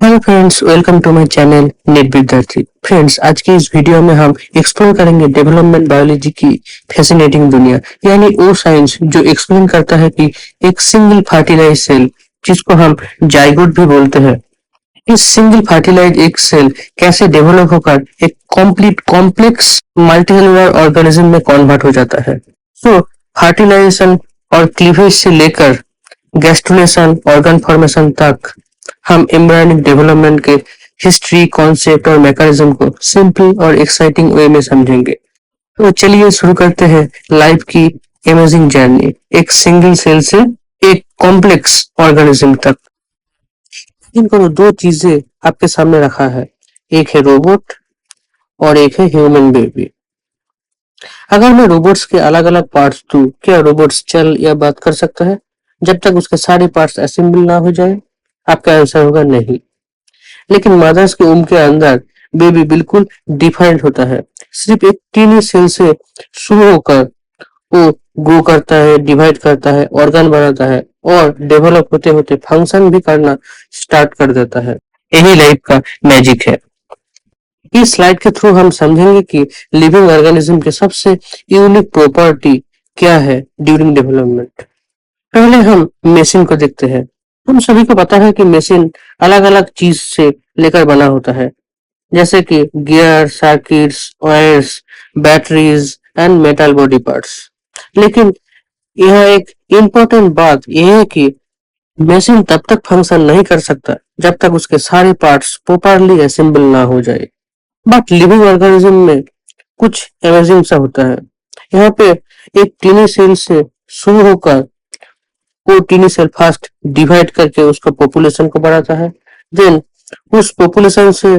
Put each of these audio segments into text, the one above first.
Hello friends, welcome to my channel NEET Vidyarthi. Friends, आज की इस वीडियो में हम एक्सप्लोर करेंगे डेवलपमेंट बायोलॉजी की फैसिनेटिंग दुनिया, यानी वो साइंस जो एक्सप्लेन करता है कि एक सिंगल फर्टिलाइज सेल, जिसको हम जाइगोट भी बोलते हैं, इस सिंगल फर्टिलाइज एक सेल कैसे डेवलप होकर एक कंप्लीट कॉम्प्लेक्स मल्टीसेलुलर ऑर्गेनिज्म में कन्वर्ट हो जाता है। तो फर्टिलाइजेशन और क्लीवेज से लेकर गैस्ट्रुलेशन, ऑर्गन फॉर्मेशन तक हम एम्ब्रियोनिक डेवलपमेंट के हिस्ट्री, कॉन्सेप्ट और मैकेनिज्म को सिंपल और एक्साइटिंग वे में समझेंगे। तो चलिए शुरू करते हैं लाइफ की अमेजिंग जर्नी, एक सिंगल सेल से एक कॉम्प्लेक्स ऑर्गेनिज्म तक। इन करो दो चीजें आपके सामने रखा है, एक है रोबोट और एक है ह्यूमन बेबी। अगर मैं रोबोट्स के अलग अलग पार्ट्स दूं, क्या रोबोट्स चल या बात कर सकता है जब तक उसके सारे पार्ट्स असेंबल ना हो जाए? आपका आंसर होगा नहीं। लेकिन मदर्स के उम्र के अंदर बेबी बिल्कुल डिफरेंट होता है। सिर्फ एक टीनी सेल से शुरू होकर वो ग्रो करता है, डिवाइड करता है, ऑर्गन बनाता है और डेवलप होते होते फंक्शन भी करना स्टार्ट कर देता है। यही लाइफ का मैजिक है। इस स्लाइड के थ्रू हम समझेंगे कि लिविंग ऑर्गेनिज्म के सबसे यूनिक प्रॉपर्टी क्या है ड्यूरिंग डेवलपमेंट। पहले हम मशीन को देखते हैं। हम सभी को पता है कि मशीन अलग अलग चीज से लेकर बना होता है, जैसे कि gear, circuits, wires, batteries and metal body parts. लेकिन यह एक इम्पोर्टेंट बात यह है कि मशीन तब तक फंक्शन नहीं कर सकता जब तक उसके सारे पार्ट्स प्रॉपरली असेंबल ना हो जाए। बट लिविंग ऑर्गेनिज्म में कुछ अमेजिंग सा होता है। यहाँ पे एक टीनी सेल से शुरू होकर वो टीनी सेल फर्स्ट डिवाइड करके उसका पॉपुलेशन को बढ़ाता है। देन उस पॉपुलेशन से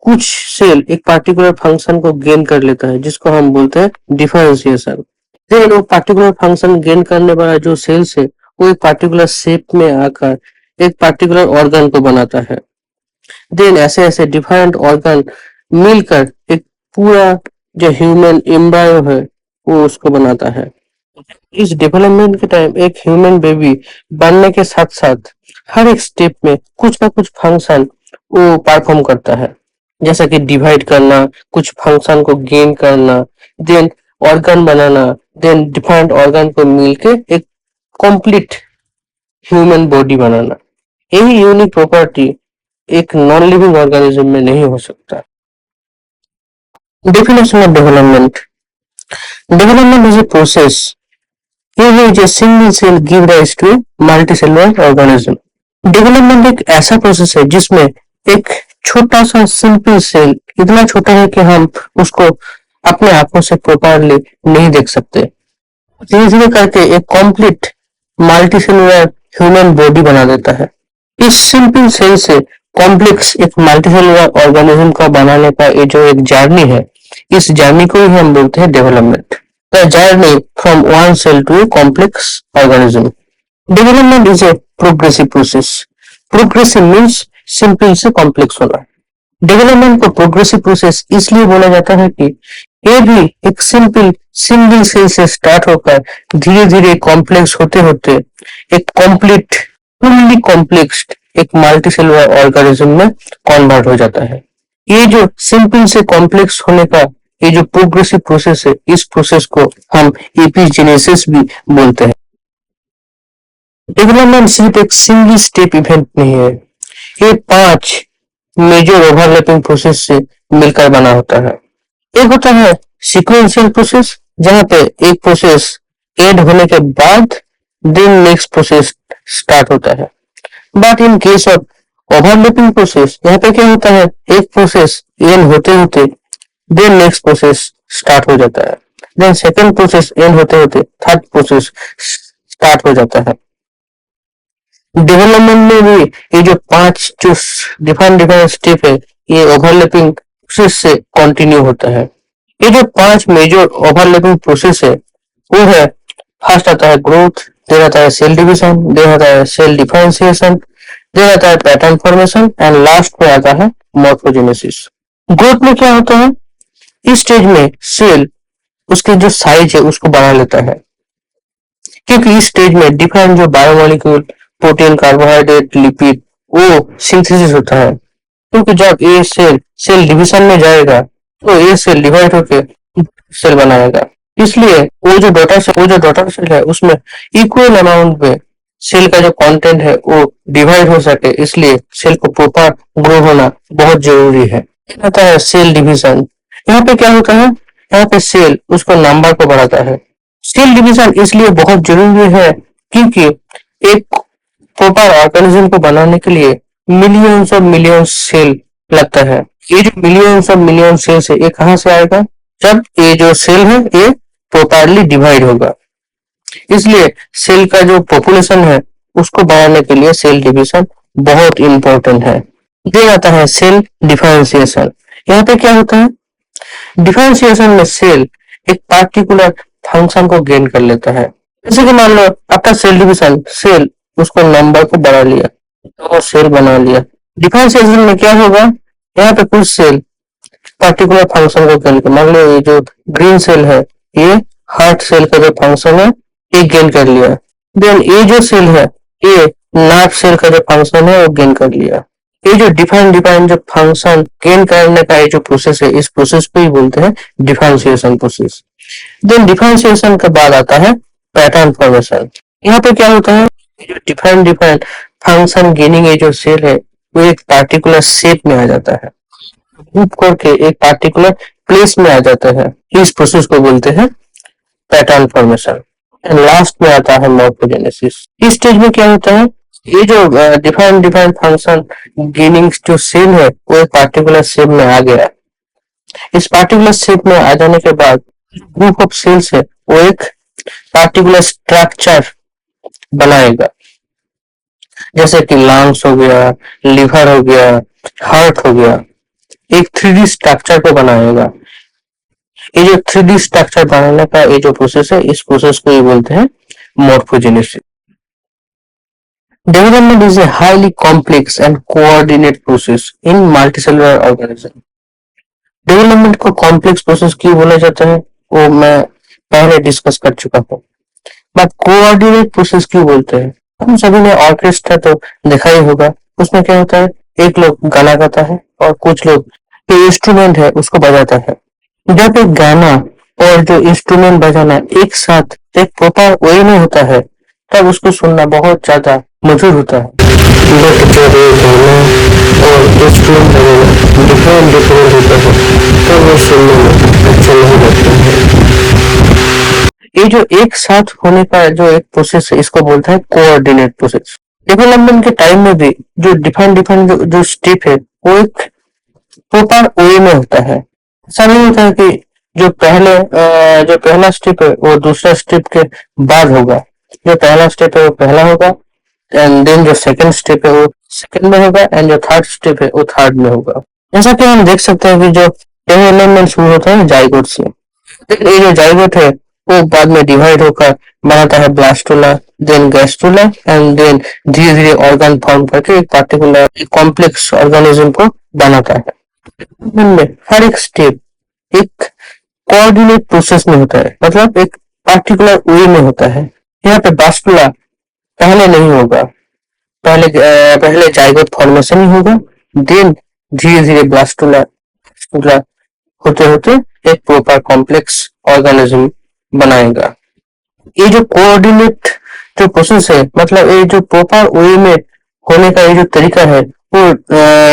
कुछ सेल एक पार्टिकुलर फंक्शन को गेन कर लेता है, जिसको हम बोलते हैं डिफरेंशिएशन। देन वो पार्टिकुलर फंक्शन गेन करने वाला जो सेल्स है वो एक पार्टिकुलर शेप में आकर एक पार्टिकुलर ऑर्गन को बनाता है। देन ऐसे ऐसे डिफरेंट ऑर्गन मिलकर एक पूरा जो ह्यूमन एम्ब्रायो है वो उसको बनाता है। इस डेवलपमेंट के टाइम एक ह्यूमन बेबी बनने के साथ साथ हर एक स्टेप में कुछ ना कुछ फंक्शन वो परफॉर्म करता है, जैसा कि डिवाइड करना, कुछ फंक्शन को गेन करना, देन ऑर्गन बनाना, देन डिफरेंट ऑर्गन को मिलके एक कंप्लीट ह्यूमन बॉडी बनाना। यही यूनिक प्रॉपर्टी एक नॉन लिविंग ऑर्गेनिज्म में नहीं हो सकता। Definition of development. Development is a process in which a single cell give rise to a multicellular organism. Development एक ऐसा प्रोसेस है जिसमें एक छोटा सा सिंपल सेल, इतना छोटा है कि हम उसको अपने आंखों से प्रॉपरली नहीं देख सकते, धीरे धीरे करके एक कंप्लीट मल्टीसेलुलर ह्यूमन बॉडी बना देता है। इस सिंपल सेल से कॉम्प्लेक्स एक मल्टीसेलुलर ऑर्गेनिज्म का बनाने का ये जो एक जर्नी है, इस जर्नी को ही हम बोलते हैं development. The journey from one cell to a complex organism. Development is a progressive process. Progressive means simple से कॉम्प्लेक्स होना। डेवलपमेंट को प्रोग्रेसिव प्रोसेस इसलिए बोला जाता है कि ये भी एक सिंपल सिंगल सेल से स्टार्ट होकर धीरे धीरे कॉम्प्लेक्स होते होते एक कंप्लीट फुल्ली कॉम्प्लेक्स एक मल्टीसेलुलर ऑर्गेनिज्म में कन्वर्ट हो जाता है। ये जो सिंपल से कॉम्प्लेक्स होने का ये जो प्रोग्रेसिव प्रोसेस है, इस प्रोसेस को हम एपिजेनेसिस भी बोलते हैं। डेवलपमेंट सिर्फ एक सिंगल स्टेप इवेंट नहीं है, ये 5 मेजर ओवरलैपिंग प्रोसेस से मिलकर बना होता है। एक होता है सीक्वेंशियल प्रोसेस, जहां पे एक प्रोसेस एंड होने के बाद देन नेक्स्ट प्रोसेस स्टार्ट होता है। But in case of overlapping process, यहाँ पे क्या होता है, एक प्रोसेस एंड होते होते देन नेक्स्ट प्रोसेस स्टार्ट हो जाता है, देन सेकेंड प्रोसेस एंड होते होते थर्ड प्रोसेस स्टार्ट हो जाता है। डेवलपमेंट में भी ये जो 5 जो डिफरेंट डिफरेंट स्टेप है, ये ओवरलैपिंग प्रोसेस से कंटिन्यू होता है। ये जो 5 मेजर ओवरलैपिंग प्रोसेस है वो है, फर्स्ट आता है ग्रोथ, देन आता है सेल डिवीजन, देन आता है सेल डिफरेंशिएशन, देन आता है पैटर्न फॉर्मेशन एंड लास्ट में आता है मॉर्फोजेनेसिस। ग्रोथ में क्या होता है, इस स्टेज में सेल उसके जो साइज है उसको बढ़ा लेता है, क्योंकि इस स्टेज में डिफरेंट जो बायोमोलिक्यूल, प्रोटीन, कार्बोहाइड्रेट, लिपिड वो सिंथेसिस होता है, क्योंकि जब ये सेल सेल डिवीजन में जाएगा तो ये सेल डिवाइड होके सेल बनाएगा। इसलिए वो जो डॉटर सेल है उसमें इक्वल अमाउंट में सेल का जो कंटेंट है वो डिवाइड हो सके, इसलिए सेल को प्रॉपर ग्रो होना बहुत जरूरी है। ये होता है सेल डिवीजन। यहाँ पे क्या होता है, यहाँ पे सेल उसको नंबर को बढ़ाता है। सेल डिवीजन इसलिए बहुत जरूरी है क्योंकि एक प्रॉपर ऑर्गेनिज्म को बनाने के लिए मिलियंस ऑफ मिलियन सेल लगता है। ये जो मिलियंस ऑफ मिलियन सेल्स है ये कहाँ से आएगा, जब ये जो सेल है ये प्रॉपरली डिवाइड होगा। इसलिए सेल का जो पॉपुलेशन है उसको बढ़ाने के लिए सेल डिवीजन बहुत इंपॉर्टेंट है। ये आता है सेल डिफरेंशिएशन। यहाँ पे क्या होता है, डिफरेंशिएशन में सेल एक पार्टिकुलर फंक्शन को गेन कर लेता है। जैसे कि मान लो आपका सेल डिवीजन, सेल उसको नंबर को बढ़ा लिया तो सेल बना लिया। डिफरेंशिएशन में क्या होगा, यहाँ पे कुछ सेल पार्टिकुलर फंक्शन को गेन कर, मान लो ये जो ग्रीन सेल है ये हार्ट सेल का जो फंक्शन है ये गेन कर लिया। देन ये जो सेल है ये नर्व सेल का जो फंक्शन है वो गेन कर लिया। ये जो डिफाइन डिफाइन जो फंक्शन गेन करने का ये जो प्रोसेस है इस प्रोसेस को ही बोलते हैं डिफरेंशिएशन प्रोसेस। देन डिफरेंशिएशन के बाद आता है पैटर्न फॉर्मेशन। यहाँ पे क्या होता है, जो डिफरेंट डिफरेंट फंक्शन गेनिंग ये जो सेल है वो एक पार्टिकुलर शेप में आ जाता है, ग्रुप करके एक पार्टिकुलर प्लेस में आ जाता है। इस प्रोसेस को बोलते हैं पैटर्न फॉर्मेशन। एंड लास्ट में आता है मॉर्फोजेनेसिस। इस स्टेज में क्या होता है, ये जो डिफरेंट डिफरेंट फंक्शन गेनिंग जो सेल है वो एक पार्टिकुलर शेप में आ गया। इस पार्टिकुलर शेप में आ जाने के बाद ग्रुप ऑफ सेल्स है वो एक पार्टिकुलर स्ट्रक्चर बनाएगा, जैसे कि लंग्स हो गया, लिवर हो गया, हार्ट हो गया, एक 3D स्ट्रक्चर को बनाएगा। ये जो 3D स्ट्रक्चर बनाने का ये जो प्रोसेस है इस प्रोसेस को ये बोलते हैं morphogenesis. Development is a highly complex and coordinated process in multicellular organism. Development को कॉम्प्लेक्स प्रोसेस क्यों बोला जाता है वो मैं पहले डिस्कस कर चुका हूँ, बट कोऑर्डिनेट प्रोसेस क्यों बोलते हैं। हम सभी ने ऑर्केस्ट्रा तो देखा ही होगा, उसमें क्या होता है एक लोग गाना गाता है और कुछ लोग जो इंस्ट्रूमेंट है उसको बजाता है। जब एक गाना और जो इंस्ट्रूमेंट बजाना एक साथ एक प्रॉपर वे में होता है तब उसको सुनना बहुत ज्यादा मधुर होता है। बट जब ये गाना और इंस्ट्रूमेंट बजाना डिफरेंट डिफरेंट होता है तब वो सुनने में अच्छा नहीं लगता है। ये जो एक साथ होने का जो एक प्रोसेस है इसको बोलता है कोऑर्डिनेट प्रोसेस। डेवलपमेंट के टाइम में भी जो डिफरेंट डिफरेंट जो स्टेप है वो एक प्रॉपर वे में होता है। ऐसा नहीं होता है कि जो पहला स्टेप है वो दूसरा स्टेप के बाद होगा, जो पहला स्टेप है वो पहला होगा एंड देन जो सेकंड स्टेप है वो सेकंड में होगा एंड जो थर्ड स्टेप है वो थर्ड में होगा। जैसा कि हम देख सकते हैं कि जो डेवलपमेंट शुरू होता है जाइगोट से, ये जो जाइगोट है वो बाद में डिवाइड होकर बनाता है blastula, then gastrula and then धीरे धीरे ऑर्गन फॉर्म करके एक पार्टिकुलर कॉम्प्लेक्स ऑर्गेनिज्म को बनाता है। में हर एक स्टेप एक कोऑर्डिनेट प्रोसेस में होता है, मतलब एक पार्टिकुलर वे में होता है। यहाँ पे ब्लास्टुला पहले नहीं होगा, पहले जाइगोट फॉर्मेशन ही होगा, देन धीरे धीरे ब्लास्टुला होते होते एक प्रॉपर कॉम्प्लेक्स ऑर्गेनिज्म बनाएगा। ये जो कोऑर्डिनेट जो प्रोसेस है, मतलब ये जो प्रॉपर वे में होने का ये जो तरीका है वो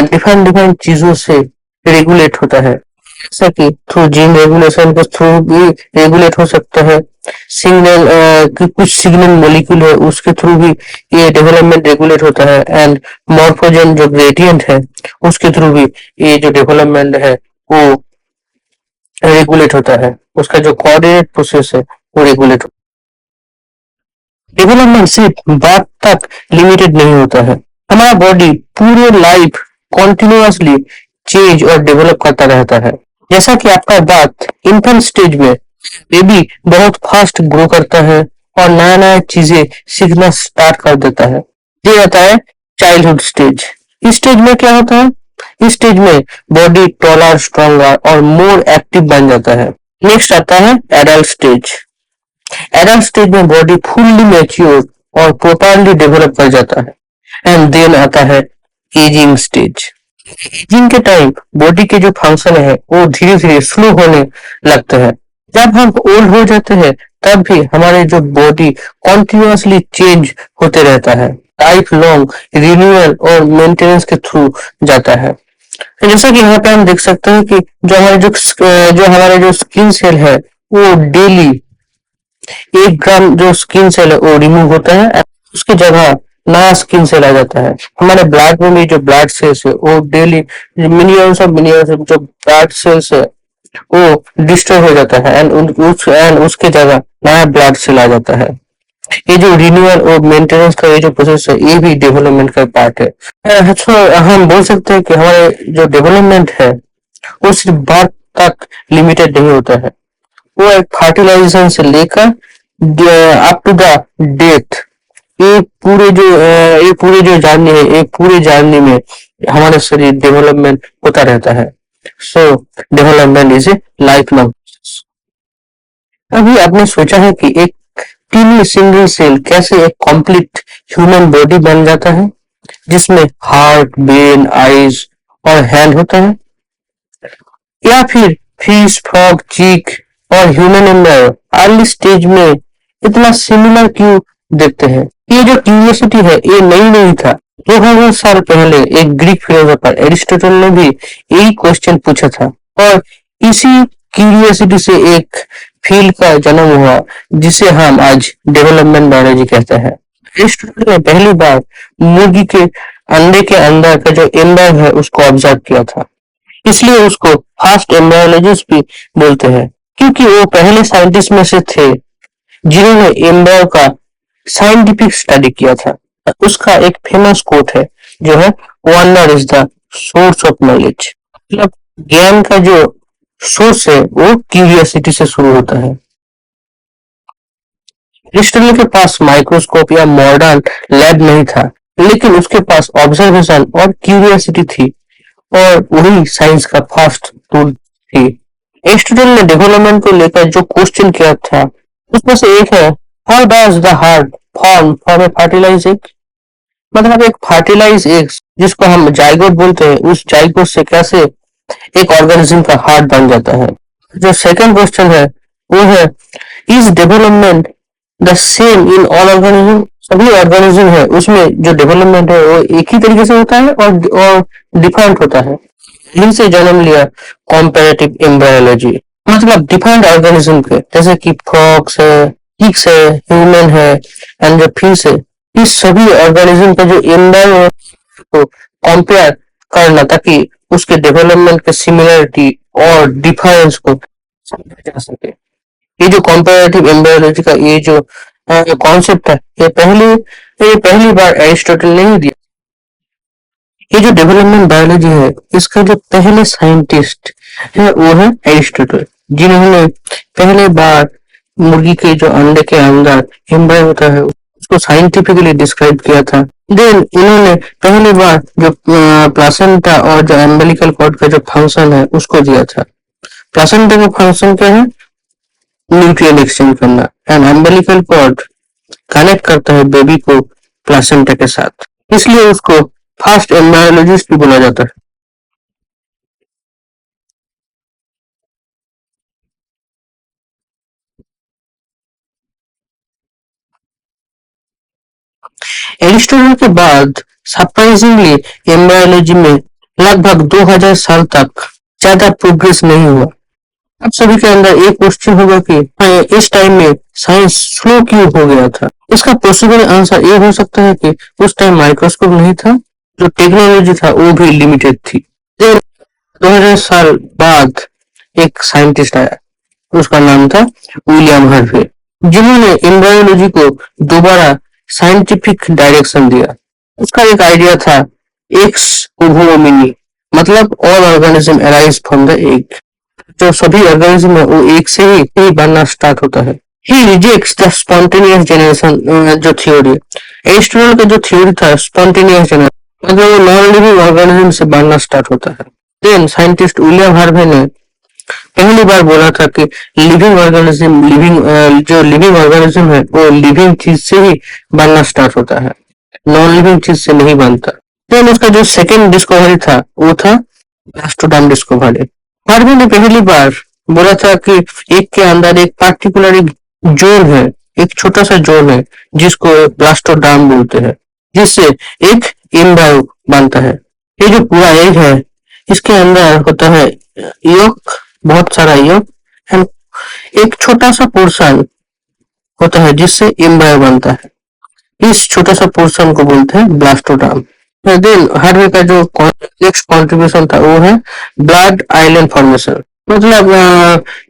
डिफरेंट डिफरेंट चीजों से रेगुलेट होता है, जैसा कि थ्रू जीन रेगुलेशन के थ्रू भी रेगुलेट हो सकता है। सिग्नल कुछ सिग्नल मॉलिक्यूल है उसके थ्रू भी ये डेवलपमेंट रेगुलेट होता है एंड मॉर्फोजन जो ग्रेडियंट है उसके थ्रू भी ये जो डेवलपमेंट है वो रेगुलेट होता है। उसका जो कोऑर्डिनेट प्रोसेस है वो रेगुलेट होता है। डेवलपमेंट सिर्फ बात तक लिमिटेड नहीं होता है, हमारा बॉडी पूरे लाइफ कॉन्टिन्यूअसली चेंज और डेवलप करता रहता है। जैसा कि आपका दांत इन्फेंट स्टेज में बेबी बहुत फास्ट ग्रो करता है और नया नया चीजें सीखना स्टार्ट कर देता है, ये आता है चाइल्डहुड स्टेज। इस स्टेज में क्या होता है, इस स्टेज में बॉडी टॉलर, स्ट्रॉन्गर और मोर एक्टिव बन जाता है। नेक्स्ट आता है एडल्ट स्टेज। एडल्ट स्टेज में बॉडी फुल्ली मैच्योर और प्रॉपरली डेवलप कर जाता है एंड देन आता है एजिंग स्टेज। एजिंग के टाइम बॉडी के जो फंक्शन है वो धीरे धीरे स्लो होने लगता है। जब हम ओल्ड हो जाते हैं तब भी हमारे जो बॉडी कॉन्टिन्यूअसली चेंज होते रहता है, लाइफ लॉन्ग रिन्यूअल और मेंटेनेंस के थ्रू जाता है। जैसा कि यहाँ पे हम देख सकते हैं कि जो हमारे जो स्किन सेल है वो डेली 1 ग्राम जो स्किन सेल है वो रिमूव होता है, उसकी जगह नया स्किन सेल आ जाता है। हमारे ब्लड में भी जो ब्लड सेल्स है वो डेली मिलियंस ऑफ जो ब्लड सेल्स है वो डिस्ट्रॉय हो जाता है एंड उसके जगह नया ब्लड सेल आ जाता है। ये जो रिन्यूअल और मेंटेनेंस का ये जो प्रोसेस है ये भी डेवलपमेंट का पार्ट है। अच्छा, हम बोल सकते हैं कि हमारे जो डेवलपमेंट है वो सिर्फ बर्थ तक लिमिटेड नहीं होता है। वो एक फर्टिलाइजेशन से लेकर अप टू द डेथ, ये पूरे जो जर्नी है, ये पूरे जर्नी में हमारे शरीर डेवलपमेंट होता रहता है। सो development is A life long. अभी आपने सोचा है कि एक टीनी सिंगल सेल कैसे एक कंप्लीट ह्यूमन बॉडी बन जाता है, जिसमें हार्ट, ब्रेन, आईज और हैंड होता है? या फिर फिश, फ्रॉग, चीक और ह्यूमन एम्ब्रायो अर्ली स्टेज में इतना सिमिलर क्यों देखते हैं? ये जो क्यूरियोसिटी है ये नई नहीं था। 2000 साल पहले एक ग्रीक फिलोसोफर एरिस्टोटल ने भी यही क्वेश्चन पूछा था और इसी क्यूरियोसिटी से एक फील्ड का जन्म हुआ जिसे हम आज डेवलपमेंट बायोलॉजी कहते हैं। एरिस्टोटल ने पहली बार मुर्गी के अंडे के अंदर का जो एम्ब्रायो है उसको ऑब्जर्व किया था, इसलिए उसको फर्स्ट एम्ब्रायोलॉजिस्ट भी बोलते हैं, क्योंकि वो पहले साइंटिस्ट में से थे जिन्होंने एम्ब्रायो का साइंटिफिक स्टडी किया था। उसका एक फेमस कोट है जो है wonder is the source of knowledge. मतलब ज्ञान का जो सोर्स है वो क्यूरियोसिटी से शुरू होता है। एरिस्टोटल के पास माइक्रोस्कोप या मॉडर्न लैब नहीं था, लेकिन उसके पास ऑब्जर्वेशन और क्यूरियोसिटी थी और वही साइंस का फर्स्ट टूल थी। एरिस्टोटल ने डेवलपमेंट को लेकर जो क्वेश्चन किया था उसमें से एक है, how does the heart form A fertilize egg? मतलब एक फर्टिलाइज एग जिसको हम जाइगोट बोलते हैं, उस जाइगोट से कैसे एक ऑर्गेनिज्म का हार्ट बन जाता है। जो सेकंड क्वेश्चन है वो है, is development the same in all organism? सभी ऑर्गेनिज्म है उसमें जो डेवलपमेंट है वो एक ही तरीके से होता है और डिफरेंट होता है। यहीं से जन्म लिया कॉम्पैरेटिव एम्ब्रायोलॉजी। मतलब डिफरेंट ऑर्गेनिज्म के जैसे कि फ्रॉग्स है, पिग्स है, ह्यूमन है एंड जो फिश है, इस सभी ऑर्गेनिज्म का जो एम्ब्रायो को कंपेयर करना ताकि उसके डेवलपमेंट के सिमिलरिटी और डिफरेंस को समझा जा सके। ये जो कंपैरेटिव एम्ब्रायोलॉजी का ये जो कॉन्सेप्ट है ये पहली बार एरिस्टोटल ने ही दिया। ये जो डेवलपमेंट बायोलॉजी है इसका जो पहले साइंटिस्ट है वो है एरिस्टोटल, जिन्होंने पहले बार मुर्गी के जो अंडे के अंदर एम्ब्रायो होता है उसको साइंटिफिकली डिस्क्राइब किया था। देन इन्होंने पहली बार जो प्लासेंटा और जो एम्बिलिकल कॉर्ड का जो फंक्शन है उसको दिया था। प्लासेंटा का फंक्शन क्या है? न्यूट्रिएंट एक्सचेंज करना एंड अम्बिलिकल कॉर्ड कनेक्ट करता है बेबी को प्लासेंटा के साथ, इसलिए उसको फर्स्ट एम्ब्रायोलॉजिस्ट भी बोला जाता है। एरिस्टोटल के बाद सरप्राइजिंगली एम्ब्रायोलॉजी में लगभग 2000 साल तक ज्यादा प्रोग्रेस नहीं हुआ। अब सभी के अंदर एक क्वेश्चन होगा कि इस टाइम में साइंस स्लो क्यों हो गया था? इसका पॉसिबल आंसर ये हो सकता है कि उस टाइम माइक्रोस्कोप नहीं था, जो टेक्नोलॉजी था वो भी लिमिटेड थी। 2000 साल बाद एक साइंटिस्ट आया, उसका नाम था विलियम हार्वे, जिन्होंने एम्ब्रायोलॉजी को दोबारा साइंटिफिक डायरेक्शन दिया। उसका एक आइडिया था एक्स उभो होमिनी, मतलब all organism arise from the egg. जो सभी ऑर्गेनिज्म है वो एक से ही बनना स्टार्ट होता है। ही रिजेक्ट्स द स्पॉन्टेनियस जनरेशन जो थ्योरी। एरिस्टोटल का जो थ्योरी था स्पॉन्टेनियस जनरेशन, मतलब वो नॉन लिविंग ऑर्गेनिज्म से बनना स्टार्ट होता है। देन साइंटिस्ट विलियम हार्वे ने पहली बार बोला था कि जो लिविंग ऑर्गेनिज्म है वो लिविंग चीज से ही बनना स्टार्ट होता है, नॉन लिविंग चीज से नहीं बनता। देन उसका जो सेकंड डिस्कवरी था वो था ब्लास्टोडाम डिस्कवरी। हार्वे ने पहली बार बोला था कि एक के अंदर एक पार्टिकुलर एक जोन है, एक छोटा सा जोन है जिसको ब्लास्टोडाम बोलते हैं, जिससे एक एम्ब्रायो बनता है। ये जो पूरा एग है इसके अंदर होता है योक, बहुत सारा योक, एंड एक छोटा सा पोर्शन होता है जिससे एम्ब्रायो बनता है। इस छोटा सा पोर्शन को बोलते हैं ब्लास्टोडाम। देन हार्वे का जो नेक्स्ट कंट्रीब्यूशन था वो है ब्लड आइलैंड फॉर्मेशन। मतलब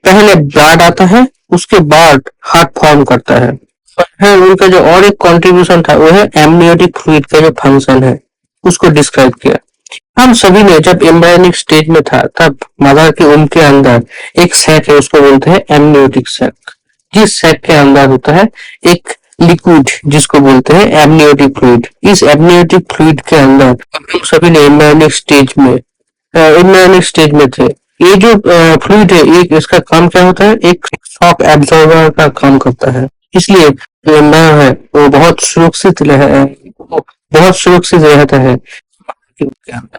पहले ब्लड आता है, उसके बाद हार्ट फॉर्म करता है। उनका जो और एक कंट्रीब्यूशन था वो है एमनियोटिक फ्लूइड का जो फंक्शन है उसको डिस्क्राइब किया। हम सभी ने जब एम्ब्रायोनिक स्टेज में था तब मदर के उम के अंदर एक सैक है, उसको बोलते हैं एमनियोटिक सैक। जिस सैक के अंदर होता है एक लिक्विड जिसको बोलते हैं एमनियोटिक फ्लूइड। इस एमनियोटिक फ्लूइड के अंदर हम सभी ने एम्ब्रायोनिक स्टेज में थे। ये जो फ्लूइड है, एक इसका काम क्या होता है, एक शॉक एब्जॉर्बर का काम करता है। इसलिए जो एम्ब्रायो है वो बहुत सुरक्षित रहता है के अंदर।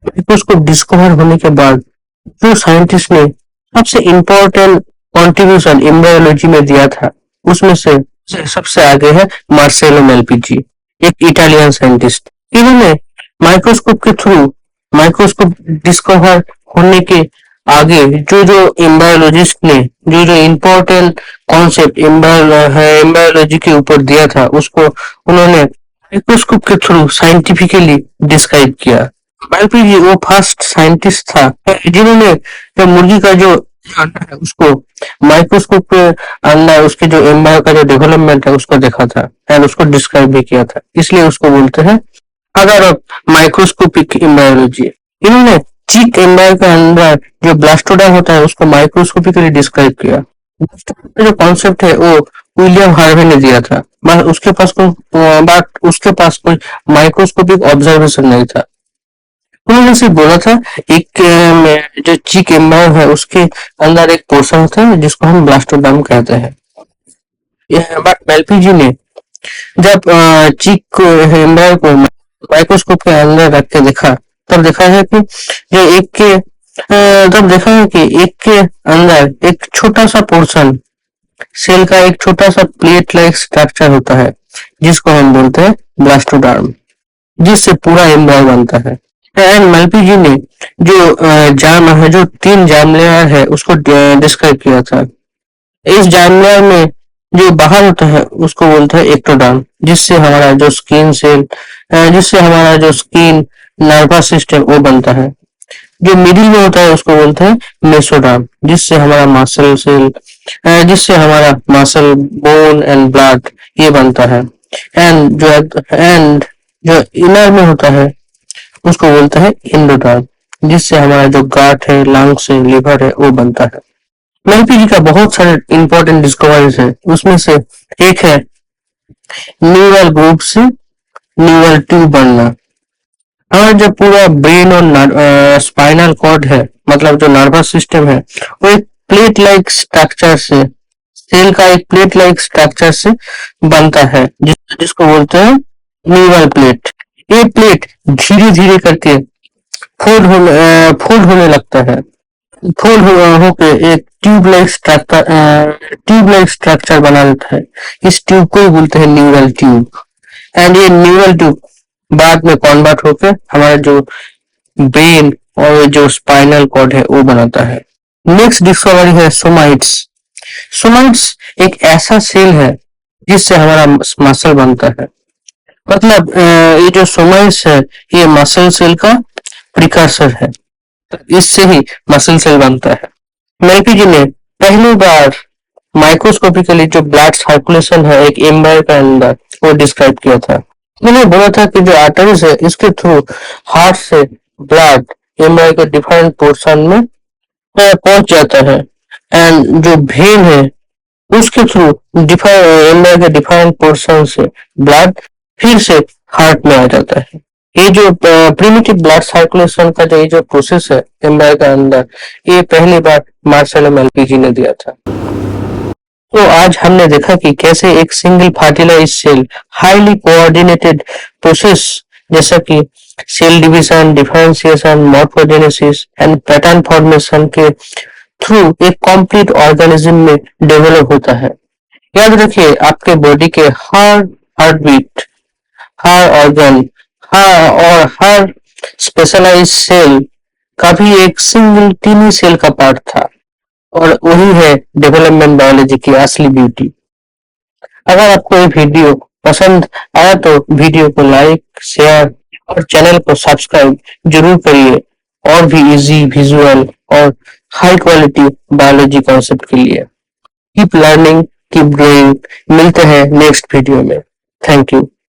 माइक्रोस्कोप डिस्कवर होने के बाद जो साइंटिस्ट ने सबसे इम्पोर्टेंट कंट्रीब्यूशन एम्ब्रायोलॉजी में दिया था उसमें से सबसे आगे है मार्सेलो मेलपिजी, एक इटालियन साइंटिस्ट। इन्होंने माइक्रोस्कोप के थ्रू माइक्रोस्कोप डिस्कवर होने के आगे जो जो एम्ब्रायोलॉजिस्ट ने जो जो इम्पोर्टेंट कॉन्सेप्ट एम्ब्रायोलॉजी के ऊपर दिया था उसको उन्होंने माइक्रोस्कोप के थ्रू साइंटिफिकली डिस्क्राइब किया। बायोलॉजी वो फर्स्ट साइंटिस्ट था जिन्होंने जो मुर्गी का जो अंडा है उसको माइक्रोस्कोप के अंदर उसके जो एम्ब्रायो का जो डेवलपमेंट है उसको देखा था एंड उसको डिस्क्राइब भी किया था। इसलिए उसको बोलते हैं फादर ऑफ माइक्रोस्कोपिक एम्ब्रायोलॉजी। इन्होंने चीक एम्ब्रायो के अंदर जो ब्लास्टोडाम होता है उसको माइक्रोस्कोपिकली डिस्क्राइब किया। जो कॉन्सेप्ट है वो विलियम हार्वे ने दिया था, बट उसके पास कोई माइक्रोस्कोपिक ऑब्जर्वेशन नहीं था। उन्होंने सिर्फ बोला था एक जो चीक एम्ब्रायो है उसके अंदर एक पोर्शन होता है जिसको हम ब्लास्टोडाम कहते हैं। बट मेलपीजी ने जब चीक एम्ब्रायो को माइक्रोस्कोप के अंदर रख के देखा तब देखा है कि जो एक के तब देखा है कि एक के अंदर एक छोटा सा पोर्शन सेल का एक छोटा सा प्लेट लाइक स्ट्रक्चर होता है जिसको हम बोलते हैं ब्लास्टोडार्म, जिससे पूरा एम्ब्रायो बनता है। एंड मल्पीजी ने जो जाम है, जो 3 जाम लेयर है उसको डिस्क्राइब किया था। इस जाम लेयर में जो बाहर होता है उसको बोलते हैं एक्टोडर्म, जिससे हमारा जो स्किन नर्वस सिस्टम वो बनता है। जो मिडिल में होता है उसको बोलते हैं मेसोडर्म, जिससे हमारा मसल बोन एंड ब्लड ये बनता है। एंड जो इनर में होता है उसको बोलता है एंडोडर्म, जिससे हमारा जो गाट है, लंग्स है, लिवर है वो बनता है। मेलपीजी का बहुत सारे इंपॉर्टेंट डिस्कवरीज है, उसमें से एक है न्यूरल ग्रुप से न्यूरल ट्यूब बनना। हमारा जो पूरा ब्रेन और स्पाइनल कॉर्ड है, मतलब जो नर्वस सिस्टम है, वो एक प्लेट लाइक स्ट्रक्चर से सेल का एक प्लेट लाइक स्ट्रक्चर से बनता है जिसको बोलते हैं न्यूरल प्लेट। ये प्लेट धीरे धीरे करके फोल्ड होने लगता है। होके एक ट्यूब लाइक स्ट्रक्चर बना देता है। इस ट्यूब को ही बोलते हैं न्यूरल ट्यूब। एंड ये न्यूरल ट्यूब बाद में कन्वर्ट होकर हमारा जो ब्रेन और जो स्पाइनल कॉर्ड है वो बनाता है। नेक्स्ट डिस्कवरी है सोमाइट्स। सोमाइट्स एक ऐसा सेल है जिससे हमारा मसल बनता है। मतलब ये जो सोमाइट्स है ये मसल सेल का प्रिकर्सर है, इससे ही मसल सेल बनता है। मेलपीजी ने पहली बार माइक्रोस्कोपिकली जो ब्लड सर्कुलेशन है एक एम्ब्रायो के अंदर वो डिस्क्राइब किया था। मैंने बोला था कि जो आर्टरीज है इसके थ्रू हार्ट से ब्लड एम्ब्रायो के डिफरेंट पोर्शन में पहुंच जाता है एंड जो वेन है उसके थ्रू एम्ब्रायो के डिफरेंट पोर्शन से ब्लड फिर से हार्ट में आ जाता है। ये जो प्रिमिटिव ब्लड सर्कुलेशन का जो प्रोसेस है एम्ब्रायो के अंदर, ये पहली बार मार्सेलो मेलपीजी ने दिया था। तो आज हमने देखा कि कैसे एक single fertilise cell highly coordinated process जैसा कि cell division, differentiation, morphogenesis and pattern formation के थ्रू एक कंप्लीट ऑर्गेनिज्म में डेवलप होता है। याद रखिए, आपके बॉडी के हर हार्ट बीट, हर ऑर्गन, हर और हर स्पेशलाइज सेल का भी एक सिंगल टीनी सेल का पार्ट था, और वही है डेवलपमेंट बायोलॉजी की असली ब्यूटी। अगर आपको ये वीडियो पसंद आया तो वीडियो को लाइक, शेयर और चैनल को सब्सक्राइब जरूर करिए, और भी इजी, विजुअल और हाई क्वालिटी बायोलॉजी कॉन्सेप्ट के लिए। Keep learning, keep growing. मिलते हैं नेक्स्ट वीडियो में। Thank you.